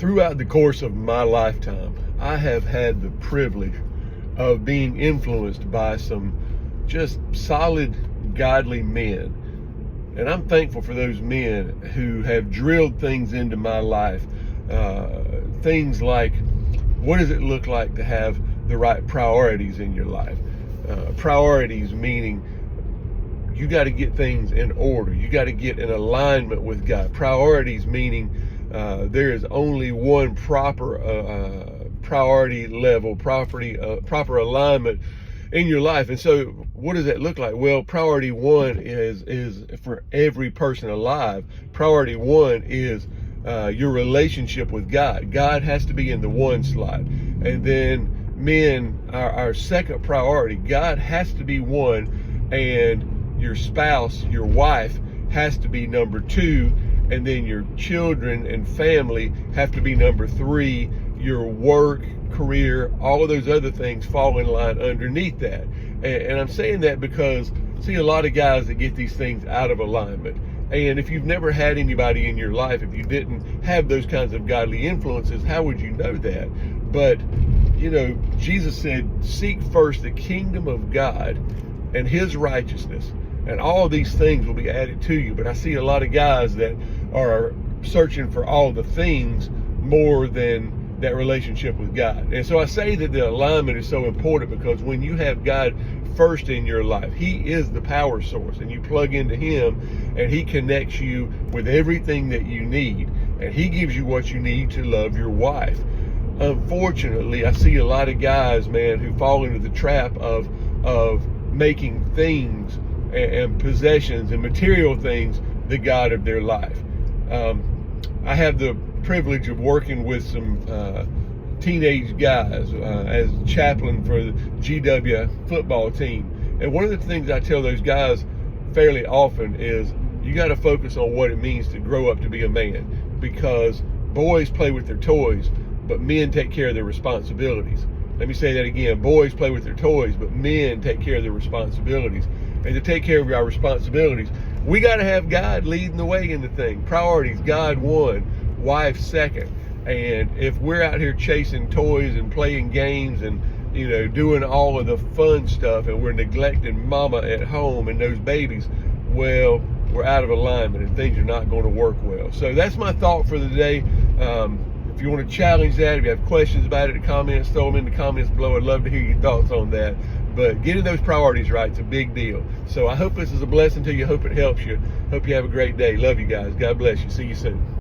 Throughout the course of my lifetime, I have had the privilege of being influenced by some just solid, godly men. And I'm thankful for those men who have drilled things into my life. Things like, what does it look like to have the right priorities in your life? Priorities meaning you got to get things in order. You got to get in alignment with God. Priorities meaning there is only one proper priority level, proper alignment in your life. And so what does that look like? Well, priority one is for every person alive. Priority one is your relationship with God. God has to be in the one slot. And then men, our second priority, God has to be one, and your spouse, your wife, has to be number two, and then your children and family have to be number three. Your work, career, all of those other things fall in line underneath that. And I'm saying that because I see a lot of guys that get these things out of alignment. And if you've never had anybody in your life, if you didn't have those kinds of godly influences, how would you know that? But, you know, Jesus said, seek first the kingdom of God and his righteousness, and all of these things will be added to you. But I see a lot of guys that are searching for all the things more than that relationship with God. And so I say that the alignment is so important because when you have God first in your life, he is the power source, and you plug into him and he connects you with everything that you need, and he gives you what you need to love your wife. Unfortunately, I see a lot of guys, man, who fall into the trap of making things and possessions and material things the God of their life. I have the privilege of working with some teenage guys as chaplain for the GW football team. And one of the things I tell those guys fairly often is you got to focus on what it means to grow up to be a man, because boys play with their toys, but men take care of their responsibilities. Let me say that again. Boys play with their toys, but men take care of their responsibilities. And to take care of our responsibilities, we got to have God leading the way in the thing. Priorities, God one, wife second. And if we're out here chasing toys and playing games and, you know, doing all of the fun stuff, and we're neglecting mama at home and those babies, well, we're out of alignment and things are not going to work well. So that's my thought for the day. If you want to challenge that, if you have questions about it, comments, throw them in the comments below. I'd love to hear your thoughts on that. But getting those priorities right is a big deal. So I hope this is a blessing to you. Hope it helps you. Hope you have a great day. Love you guys. God bless you. See you soon.